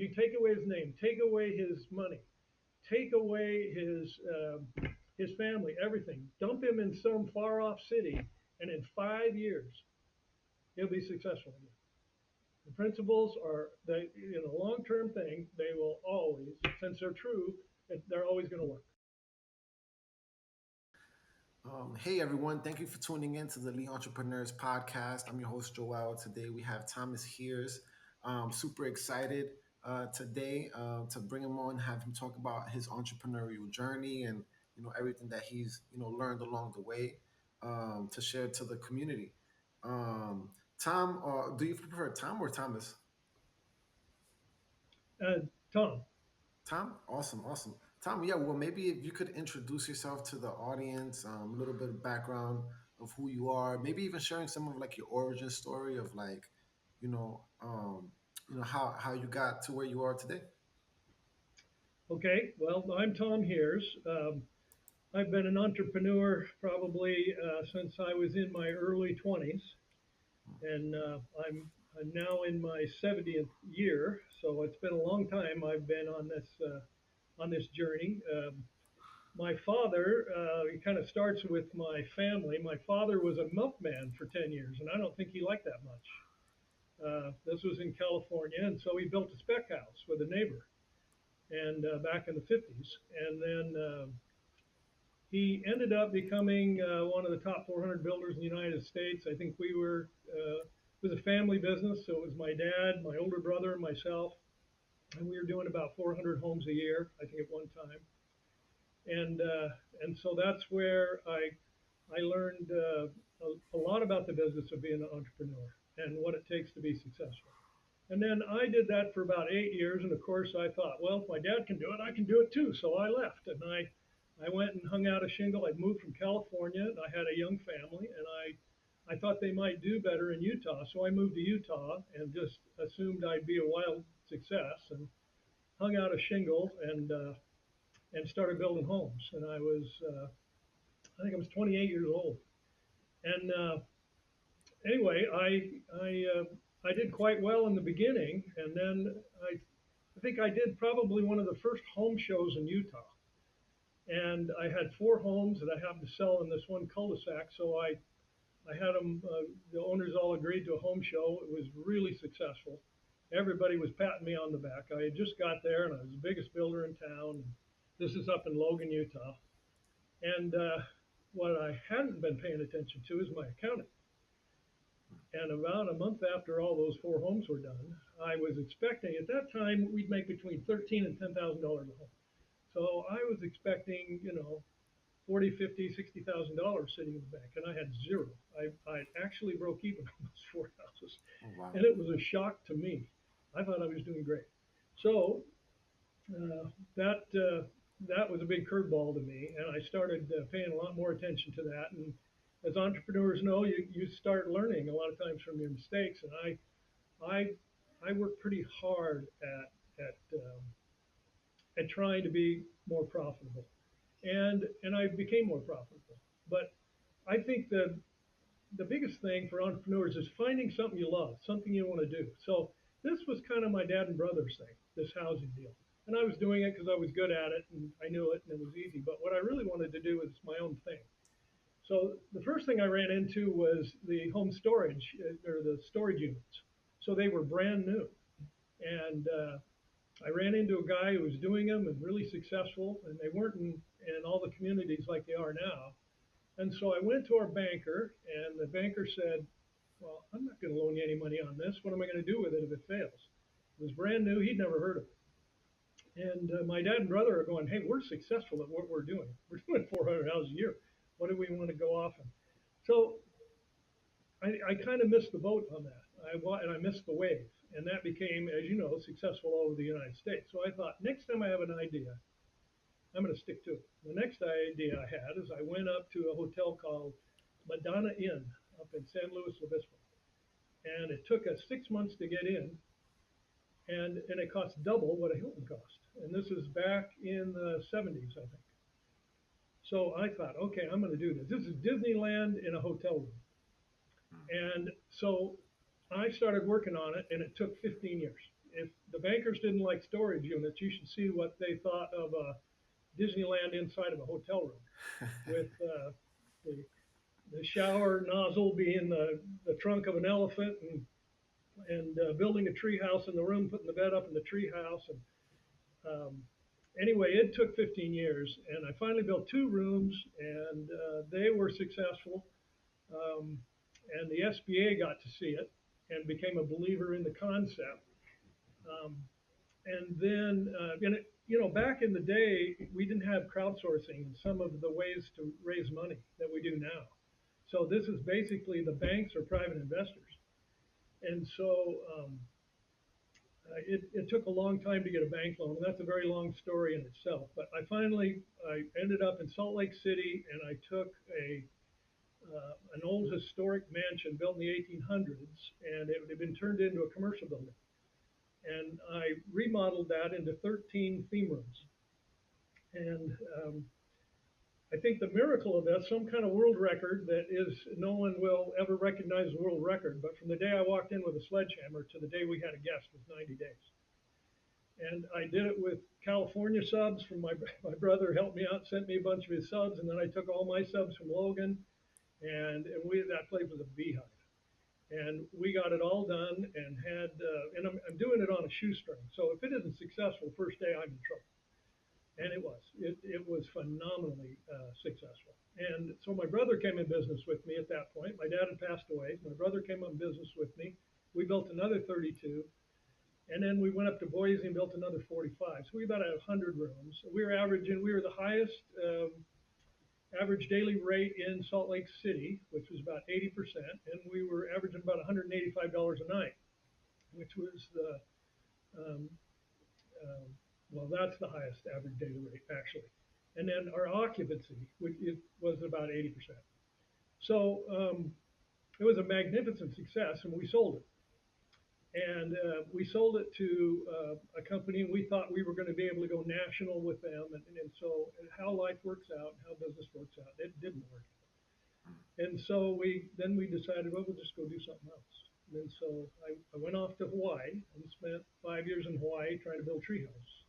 you take away his name, take away his money, take away his family, everything, dump him in some far off city, and in 5 years he'll be successful again. The principles are they in a long term thing. They will always, since they're true, they're always going to work. Hey everyone, thank you for tuning in to the Lead Entrepreneurs podcast. I'm your host Joel. Today we have Thomas Heers. Super excited today to bring him on, have him talk about his entrepreneurial journey and everything that he's learned along the way to share to the community. Tom, do you prefer Tom or Thomas? Tom, Tom, awesome, awesome. Tom, yeah, well, maybe if you could introduce yourself to the audience, a little bit of background of who you are, maybe even sharing some of like your origin story of like, you know, um, how you got to where you are today. okay, well, I'm Tom Heers. I've been an entrepreneur probably since I was in my early 20s, and I'm now in my 70th year, so it's been a long time I've been on this journey. My father, it kind of starts with my family. My father was a milkman for 10 years, and I don't think he liked that much. This was in California, and so he built a spec house with a neighbor, and back in the 50s, and then he ended up becoming one of the top 400 builders in the United States. I think it was a family business, so it was my dad, my older brother, and myself, and we were doing about 400 homes a year, I think, at one time. And uh, and so that's where I learned a lot about the business of being an entrepreneur and what it takes to be successful. And then I did that for about 8 years, and of course I thought, well, if my dad can do it, I can do it too. So I left, and I went and hung out a shingle. I'd moved from California, and I had a young family, and I thought they might do better in Utah, so I moved to Utah and just assumed I'd be a wild success and hung out a shingle and started building homes. And I think I was 28 years old. And anyway, I did quite well in the beginning, and then I think I did probably one of the first home shows in Utah. And I had four homes that I happened to sell in this one cul-de-sac. So I had them. The owners all agreed to a home show. It was really successful. Everybody was patting me on the back. I had just got there, and I was the biggest builder in town. This is up in Logan, Utah. And what I hadn't been paying attention to is my accounting. And about a month after all those four homes were done, I was expecting at that time we'd make between $13,000 and $10,000 a home. So I was expecting, 40, 50, $60,000 sitting in the bank, and I had zero. I actually broke even on those four houses, Oh wow. and it was a shock to me. I thought I was doing great. So uh, that that was a big curveball to me, and I started paying a lot more attention to that. And as entrepreneurs know, you start learning a lot of times from your mistakes. And I I worked pretty hard at trying to be more profitable, and I became more profitable. But I think the biggest thing for entrepreneurs is finding something you love, something you want to do. So this was kind of my dad and brother's thing, this housing deal. And I was doing it because I was good at it and I knew it and it was easy. But what I really wanted to do was my own thing. So the first thing I ran into was the home storage or the storage units. So they were brand new. And I ran into a guy who was doing them and really successful. And they weren't in all the communities like they are now. And so I went to our banker, and the banker said, well, I'm not going to loan you any money on this. What am I going to do with it if it fails? It was brand new. He'd never heard of it. And my dad and brother are going, hey, we're successful at what we're doing. We're doing 400 houses a year. What do we want to go off on? So I kind of missed the boat on that. And I missed the wave. And that became, as you know, successful all over the United States. So I thought, next time I have an idea, I'm going to stick to it. The next idea I had is I went up to a hotel called Madonna Inn up in San Luis Obispo. And it took us 6 months to get in, and it cost double what a Hilton cost. And this is back in the 70s, I think. So I thought, okay, I'm going to do this. This is Disneyland in a hotel room. And so I started working on it, and it took 15 years. if the bankers didn't like storage units, you should see what they thought of Disneyland inside of a hotel room with the the shower nozzle being the trunk of an elephant and building a tree house in the room, putting the bed up in the tree house. And anyway, it took 15 years, and I finally built two rooms, and they were successful. Um, and the SBA got to see it and became a believer in the concept. Um, and then, back in the day, we didn't have crowdsourcing and some of the ways to raise money that we do now. So this is basically the banks or private investors. And so it took a long time to get a bank loan, and that's a very long story in itself. But I ended up in Salt Lake City, and I took an old historic mansion built in the 1800s, and it had been turned into a commercial building. And I remodeled that into 13 theme rooms. And I think the miracle of this, some kind of world record that is no one will ever recognize the world record, but from the day I walked in with a sledgehammer to the day we had a guest was 90 days. And I did it with California subs from my brother helped me out, sent me a bunch of his subs, and then I took all my subs from Logan, and we that place was a beehive. And we got it all done and I'm doing it on a shoestring. So if it isn't successful first day, I'm in trouble. And it was. It was phenomenally successful. And so my brother came in business with me at that point. My dad had passed away. My brother came in business with me. We built another 32, and then we went up to Boise and built another 45. So we about had 100 rooms. We were the highest average daily rate in Salt Lake City, which was about 80%, and we were averaging about $185 a night, which was um, um, well, that's the highest average daily rate actually. And then our occupancy, it was about 80%. So it was a magnificent success, and we sold it. And we sold it to a company, and we thought we were going to be able to go national with them. And so, how life works out, how business works out, it didn't work. And so we decided, well, we'll just go do something else. And so I went off to Hawaii and spent 5 years in Hawaii trying to build treehouse.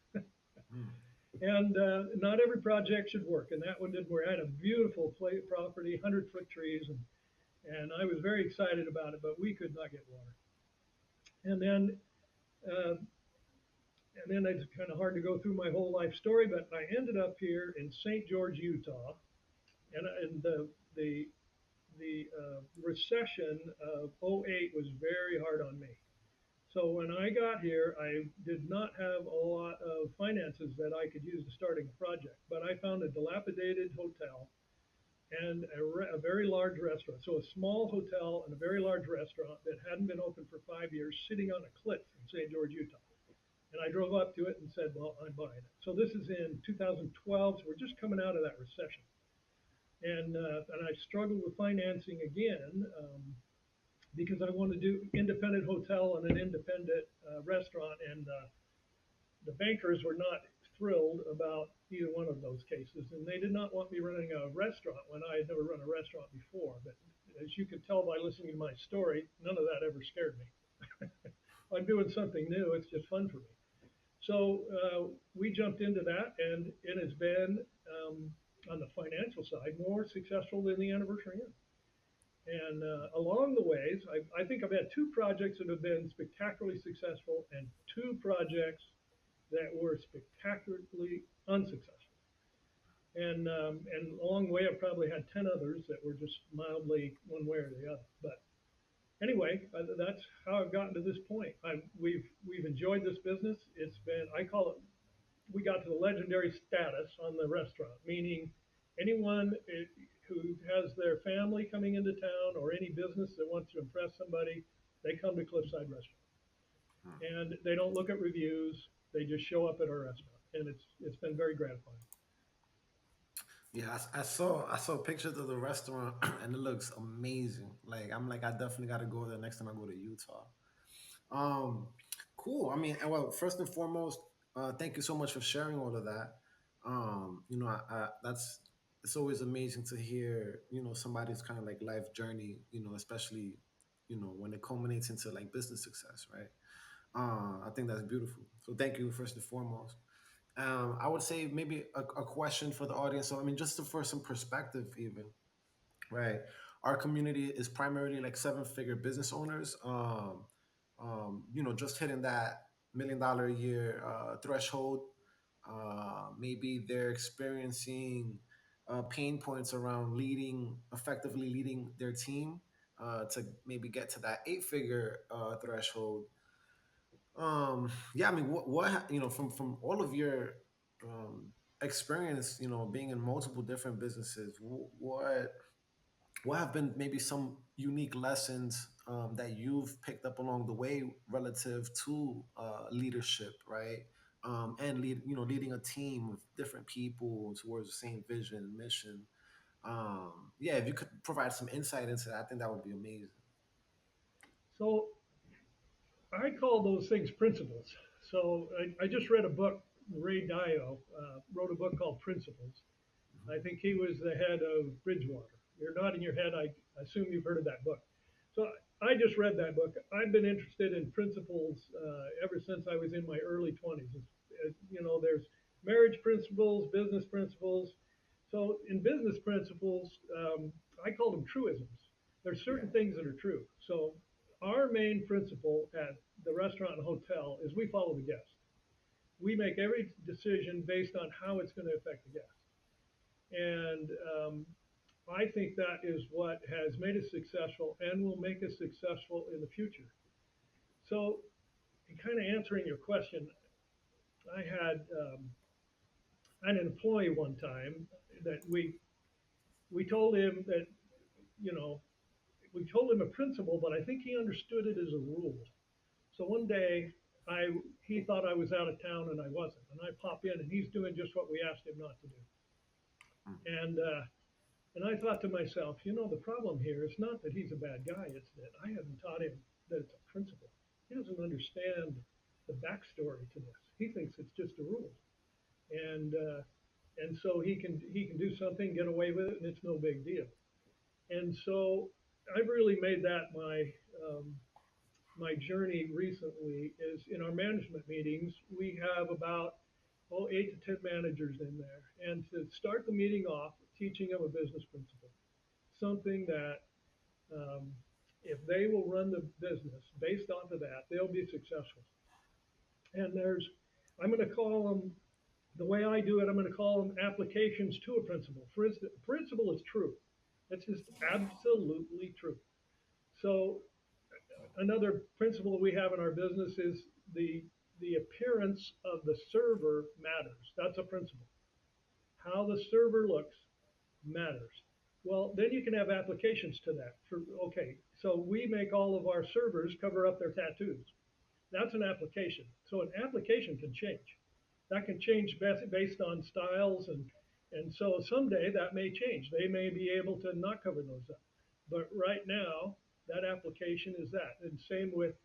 Mm. And not every project should work, and that one didn't work. I had a beautiful property, 100-foot trees, and I was very excited about it, but we could not get water. And then uh, and then it's kind of hard to go through my whole life story, but I ended up here in St. George, Utah, and the recession of '08 was very hard on me. So when I got here, I did not have a lot of finances that I could use to starting a project, but I found a dilapidated hotel and a very large restaurant. So a small hotel and a very large restaurant that hadn't been open for 5 years, sitting on a cliff in St. George, Utah. And I drove up to it and said, "Well, I'm buying it." So this is in 2012. So we're just coming out of that recession, and I struggled with financing again because I wanted to do independent hotel and an independent restaurant, and the bankers were not thrilled about either one of those cases, and they did not want me running a restaurant when I had never run a restaurant before. But as you can tell by listening to my story, none of that ever scared me. I'm doing something new. It's just fun for me. So we jumped into that, and it has been on the financial side more successful than the Anniversary Inn. And along the ways, I think I've had two projects that have been spectacularly successful, and two projects that were spectacularly unsuccessful. And along the way, I've probably had 10 others that were just mildly one way or the other. But anyway, that's how I've gotten to this point. We've enjoyed this business. It's been, I call it, we got to the legendary status on the restaurant, meaning anyone who has their family coming into town or any business that wants to impress somebody, they come to Cliffside Restaurant, Mm. and they don't look at reviews. They just show up at our restaurant, and it's been very gratifying. Yeah, I saw pictures of the restaurant and it looks amazing. Like I'm like I definitely got to go there next time I go to Utah. Um, cool. I mean, well, first and foremost, thank you so much for sharing all of that. That's it's always amazing to hear, somebody's kind of like life journey, especially, when it culminates into like business success, right? I think that's beautiful. So thank you first and foremost. I would say maybe a question for the audience. So I mean, just for some perspective, even right. Our community is primarily like seven-figure business owners. Just hitting that $1 million a year threshold. Maybe they're experiencing pain points around effectively leading their team to maybe get to that eight-figure threshold. Yeah, I mean, from all of your um, experience, being in multiple different businesses, what have been maybe some unique lessons that you've picked up along the way relative to leadership, right? And leading a team of different people towards the same vision and mission. Yeah, if you could provide some insight into that, I think that would be amazing. So I call those things principles. So I just read a book. Ray Dio wrote a book called Principles. Mhm. I think he was the head of Bridgewater. You're nodding your head. I assume you've heard of that book. So I just read that book. I've been interested in principles ever since I was in my early 20s. There's marriage principles, business principles. So in business principles, I call them truisms. There's Yeah, certain things that are true. So our main principle at the restaurant and hotel is we follow the guest. We make every decision based on how it's going to affect the guest. And I think that is what has made us successful and will make us successful in the future. So, in kind of answering your question, I had an employee one time that we told him that you know we told him a principle, but I think he understood it as a rule. So one day, I he thought I was out of town and I wasn't, and I pop in and he's doing just what we asked him not to do. mm, And I thought to myself, the problem here is not that he's a bad guy; it's that I haven't taught him that it's a principle. He doesn't understand the backstory to this. He thinks it's just a rule, and so he can do something, get away with it, and it's no big deal. And so I've really made that um, my journey recently. Is in our management meetings we have about 8 to 10 managers in there, and to start the meeting off, teaching them a business principle, something that um, if they will run the business based off of that, they'll be successful. And I'm going to call them, the way I do it, I'm going to call them applications to a principle. For instance, a principle is true. It's just absolutely true. So another principle we have in our business is the appearance of the server matters. That's a principle. How the server looks matters. Well, then you can have applications to that. Okay, so we make all of our servers cover up their tattoos. That's an application. So an application can change. That can change based on styles, and so someday that may change. They may be able to not cover those up. But right now, that application is that. And same with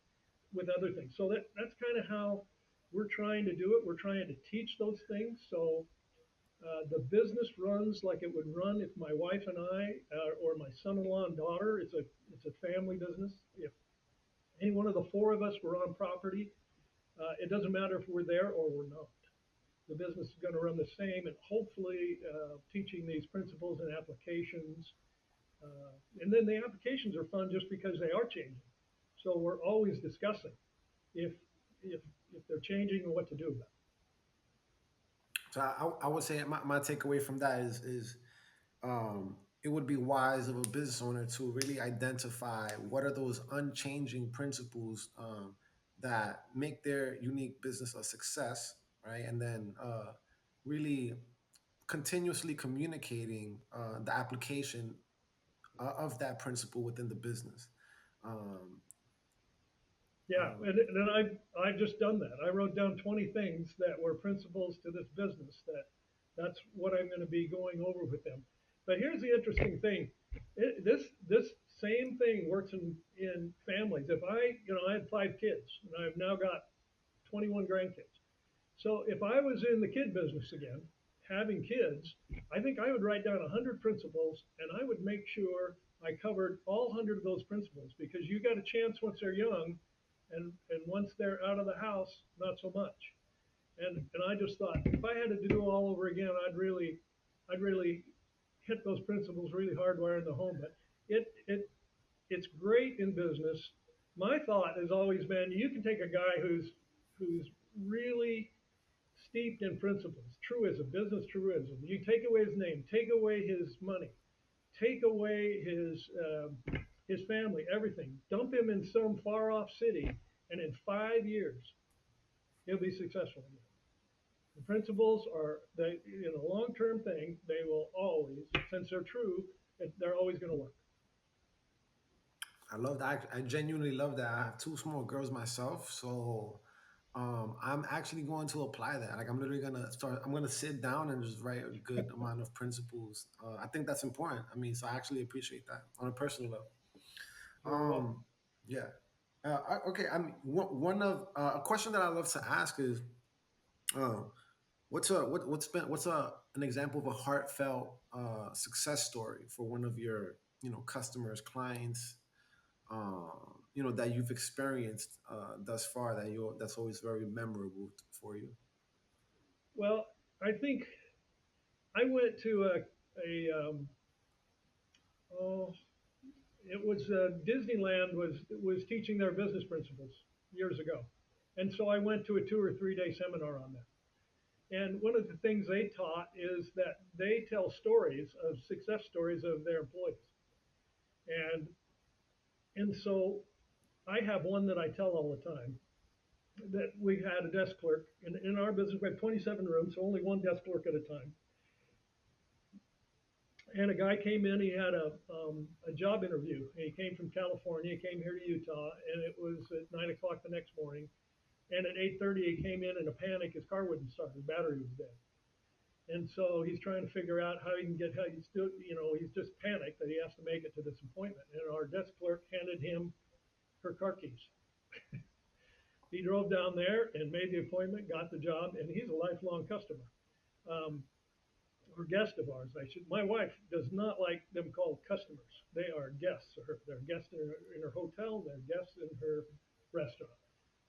other things. So that's kind of how we're trying to do it. We're trying to teach those things. So the business runs like it would run if my wife and I, or my son-in-law and daughter. It's a family business. If any one of the four of us were on property, it doesn't matter if we're there or we're not. The business is going to run the same, and hopefully, teaching these principles and applications. And then the applications are fun just because they are changing. So we're always discussing if if if they're changing and what to do about so I would say my takeaway from that is it would be wise of a business owner to really identify what are those unchanging principles that make their unique business a success, right? And then really continuously communicating the application of that principle within the business. Um, Yeah, um, and then I've just done that. I wrote down 20 things that were principles to this business that's what I'm going to be going over with them. But here's the interesting thing. This same thing works in families. If I had 5 kids and I've now got 21 grandkids. So if I was in the kid business again, having kids, I think I would write down 100 principles and I would make sure I covered all 100 of those principles, because you got a chance once they're young and once they're out of the house, not so much. And I just thought if I had to do it all over again, I'd really hit those principles really hardwire in the home. But it's great in business. My thought has always been you can take a guy who's really steeped in principles, truism, business truism. You take away his name, take away his money, take away his family, everything. Dump him in some far off city, and in 5 years he'll be successful again. The principles are they in a long term thing. They will always, since they're true, they're always going to work. I love that. I genuinely love that. I have two small girls myself, so I'm actually going to apply that. Like I'm literally gonna start. I'm gonna sit down and just write a good amount of principles. I think that's important. I mean, so I actually appreciate that on a personal level. You're welcome. Um, yeah. Okay. I mean, one of a question that I love to ask is, uh, what's an example of a heartfelt success story for one of your customers, clients, that you've experienced thus far that's always very memorable for you. Well, I think I went to a oh, it was Disneyland was teaching their business principles years ago, and so I went to a 2 or 3 day seminar on that. And one of the things they taught is that they tell stories of success stories of their employees, and so I have one that I tell all the time. That we had a desk clerk in our business. We had 27 rooms, so only one desk clerk at a time. And a guy came in. He had a job interview. He came from California. He came here to Utah, and it was at 9 o'clock the next morning. And at 8:30, he came in a panic. His car wouldn't start. His battery was dead. And so he's trying to figure out how he can get how he's still, he's just panicked that he has to make it to this appointment. And our desk clerk handed him her car keys. He drove down there and made the appointment, got the job, and he's a lifelong customer. Um, or guest of ours, I should. My wife does not like them called customers. They are guests. They're guests in her hotel. They're guests in her restaurant.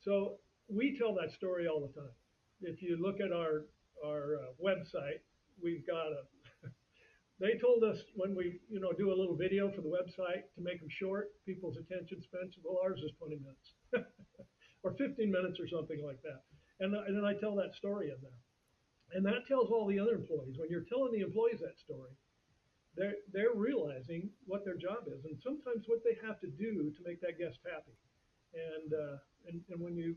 So we tell that story all the time. If you look at our website, we've got a. They told us when we do a little video for the website to make them short, people's attention span. Well, ours is 20 minutes or 15 minutes or something like that. And then I tell that story in there. And that tells all the other employees. When you're telling the employees that story, they're realizing what their job is and sometimes what they have to do to make that guest happy. And when you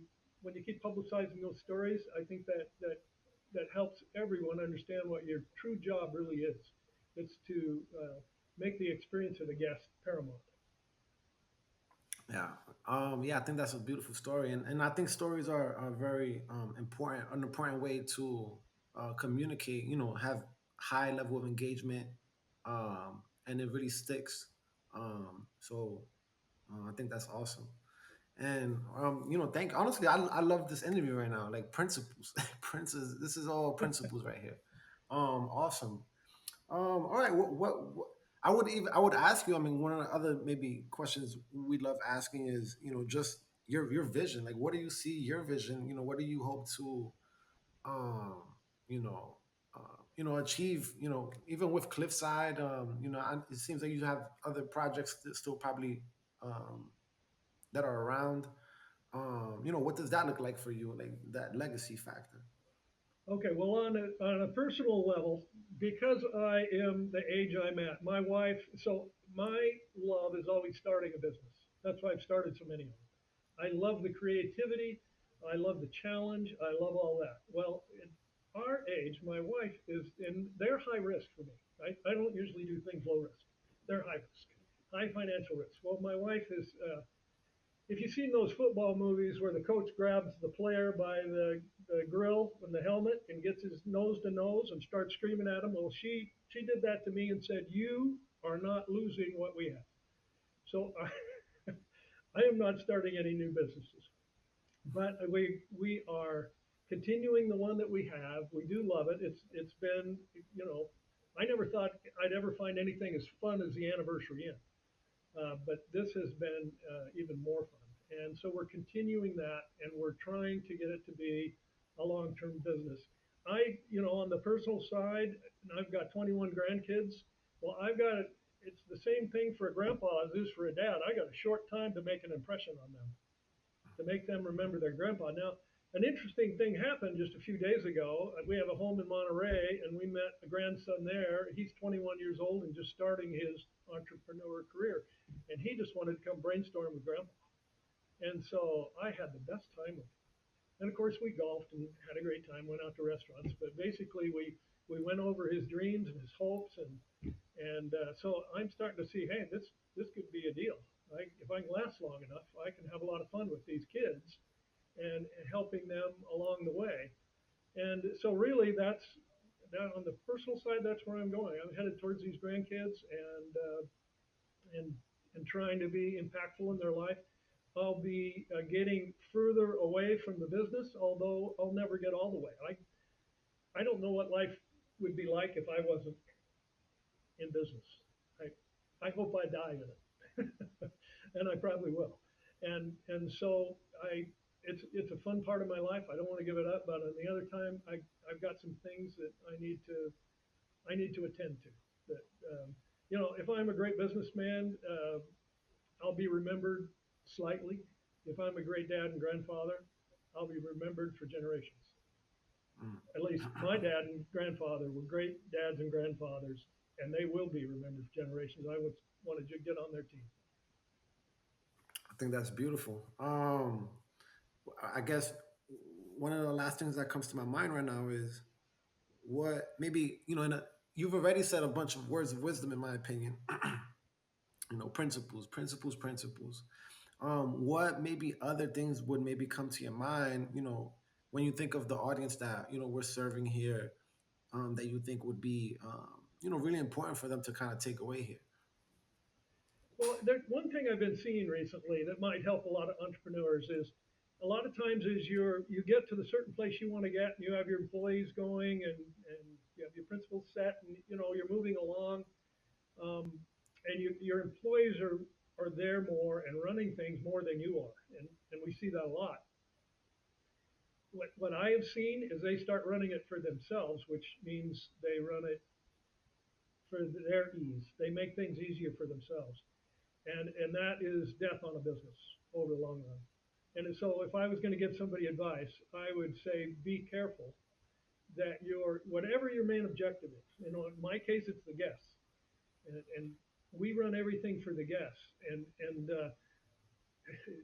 keep publicizing those stories, I think that helps everyone understand what your true job really is. It's to make the experience of the guest paramount. Yeah. Yeah, I think that's a beautiful story, and I think stories are very important, an important way to communicate. Have high level of engagement, and it really sticks. So I think that's awesome. And thank honestly, I love this interview right now. Like principles, princes. This is all principles right here. Awesome. All right. I would ask you. I mean, one of the other maybe questions we love asking is, just your vision. Like, what do you see your vision? What do you hope to, um, you know, achieve? Even with Cliffside, it seems like you have other projects that still probably um, that are around. What does that look like for you? Like that legacy factor. Okay, well, on a personal level, because I am the age I'm at, my wife, so my love is always starting a business. That's why I've started so many of them. I love the creativity. I love the challenge. I love all that. Well, at our age, my wife is, and they're high risk for me. I don't usually do things low risk. They're high risk, high financial risk. Well, my wife is if you've seen those football movies where the coach grabs the player by the grill and the helmet and gets his nose to nose and starts screaming at him, well, she did that to me and said, "You are not losing what we have." So I am not starting any new businesses, but we are continuing the one that we have. We do love it. It's been you know I never thought I'd ever find anything as fun as the anniversary inn, but this has been even more fun. And so we're continuing that, and we're trying to get it to be a long-term business. On the personal side, I've got 21 grandkids. Well, it's the same thing for a grandpa as it is for a dad. I got a short time to make an impression on them, to make them remember their grandpa. Now, an interesting thing happened just a few days ago. We have a home in Monterey, and we met a grandson there. He's 21 years old and just starting his entrepreneur career, and he just wanted to come brainstorm with grandpa. And so I had the best time with him. And of course, we golfed and had a great time. Went out to restaurants, but basically, we went over his dreams and his hopes, and so I'm starting to see, hey, this could be a deal. If I can last long enough, I can have a lot of fun with these kids and helping them along the way. And so really that on the personal side, that's where I'm going. I'm headed towards these grandkids and and trying to be impactful in their life. I'll be getting further away from the business, although I'll never get all the way. I don't know what life would be like if I wasn't in business. I hope I die in it, and I probably will. And so it's a fun part of my life. I don't want to give it up, but on the other time, I've got some things that I need to attend to. That if I'm a great businessman, I'll be remembered slightly. If I'm a great dad and grandfather, I'll be remembered for generations. Mm. At least my dad and grandfather were great dads and grandfathers, and they will be remembered for generations. I would want to get on their team. I think that's beautiful. I guess one of the last things that comes to my mind right now is what maybe you've already said a bunch of words of wisdom, in my opinion. Principles, principles, principles. What maybe other things would maybe come to your mind, when you think of the audience that we're serving here, that you think would be really important for them to kind of take away here. Well, one thing I've been seeing recently that might help a lot of entrepreneurs is a lot of times is you get to the certain place you want to get, and you have your employees going, and you have your principles set, and you're moving along, um, and your employees are there more and running things more than you are, and we see that a lot. What I have seen is they start running it for themselves, which means they run it for their ease. They make things easier for themselves, and that is death on a business over the long run. And so, if I was going to give somebody advice, I would say be careful that your whatever your main objective is. In my case, it's the guests, and we run everything for the guests, and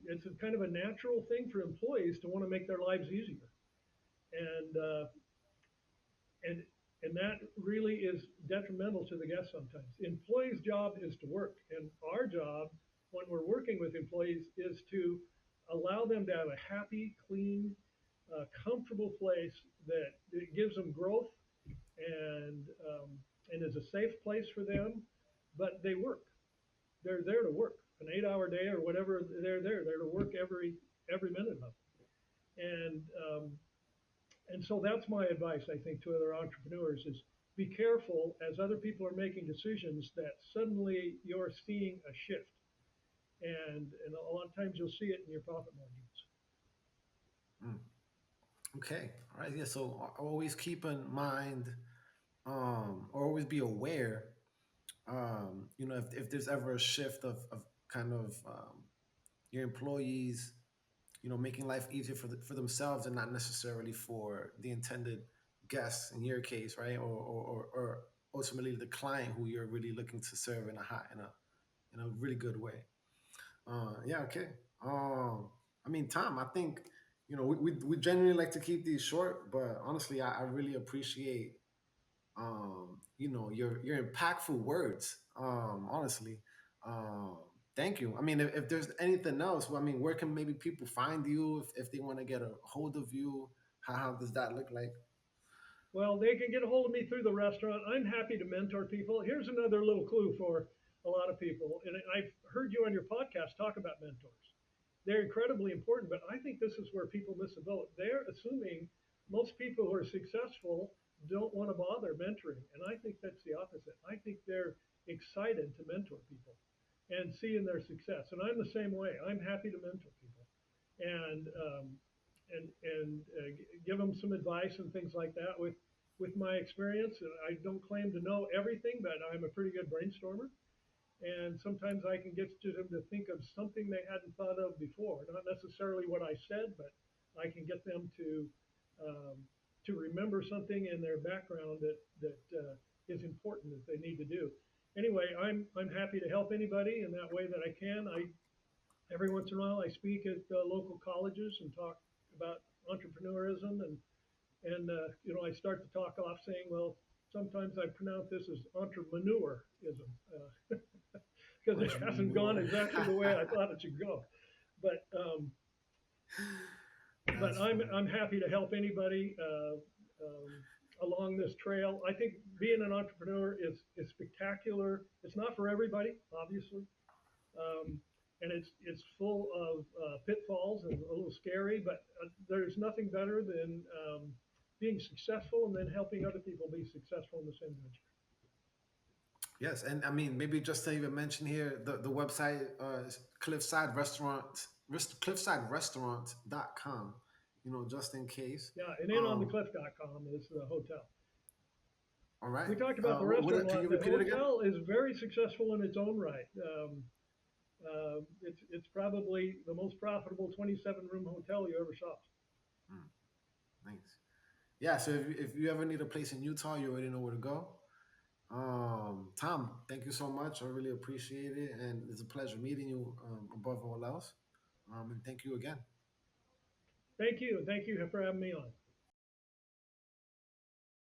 it's a kind of a natural thing for employees to want to make their lives easier, and and and that really is detrimental to the guests sometimes. The employee's job is to work, and our job when we're working with employees is to allow them to have a happy, clean, comfortable place that gives them growth and is a safe place for them. But they work. They're there to work an 8-hour day or whatever. They're to work every minute of it. And so that's my advice, I think, to other entrepreneurs is be careful as other people are making decisions that suddenly you're seeing a shift. And a lot of times you'll see it in your profit margins. Mm. Okay, all right, yeah. So always keep in mind, or always be aware, if there's ever a shift of kind of your employees, making life easier for themselves and not necessarily for the intended guests in your case, right? Or ultimately the client who you're really looking to serve in a really good way. Yeah, okay. I mean, Tom, I think we generally like to keep these short, but honestly, I really appreciate your impactful words. Honestly, um, thank you. I mean, if there's anything else, well, I mean, where can maybe people find you if they want to get a hold of you? How does that look like? Well, they can get a hold of me through the restaurant. I'm happy to mentor people. Here's another little clue for a lot of people. And I've heard you on your podcast talk about mentors. They're incredibly important, but I think this is where people miss the boat. They're assuming most people who are successful don't want to bother mentoring. And I think that's the opposite. I think they're excited to mentor people and seeing their success. And I'm the same way. I'm happy to mentor people. and give them some advice and things like that with my experience. I don't claim to know everything, but I'm a pretty good brainstormer. And sometimes I can get to them to think of something they hadn't thought of before. Not necessarily what I said, but I can get them to remember something in their background that is important that they need to do. Anyway, I'm happy to help anybody in that way that I can. I every once in a while I speak at local colleges and talk about entrepreneurism and I start to talk off saying, well, sometimes I pronounce this as entrepreneurism because it hasn't gone Entrepreneur. exactly the way I thought it should go. But um, but That's funny. I'm happy to help anybody along this trail. I think being an entrepreneur is spectacular. It's not for everybody, obviously, um, and it's full of pitfalls and a little scary. But there's nothing better than being successful and then helping other people be successful in the same venture. Yes, and I mean maybe just to even mention here the website is Cliffside Restaurant, cliffsiderestaurant.com. Just in case. Yeah, and Um, inonthecliff.com is the hotel. all right. We talked about the restaurant a Can you lot. The repeat it again? hotel is very successful in its own right. It's probably the most profitable 27 room hotel you ever saw. Hmm, nice. Yeah. So if you ever need a place in Utah, you already know where to go. Tom, thank you so much. I really appreciate it, and it's a pleasure meeting you. Above all else, and thank you again. Thank you, and thank you for having me on.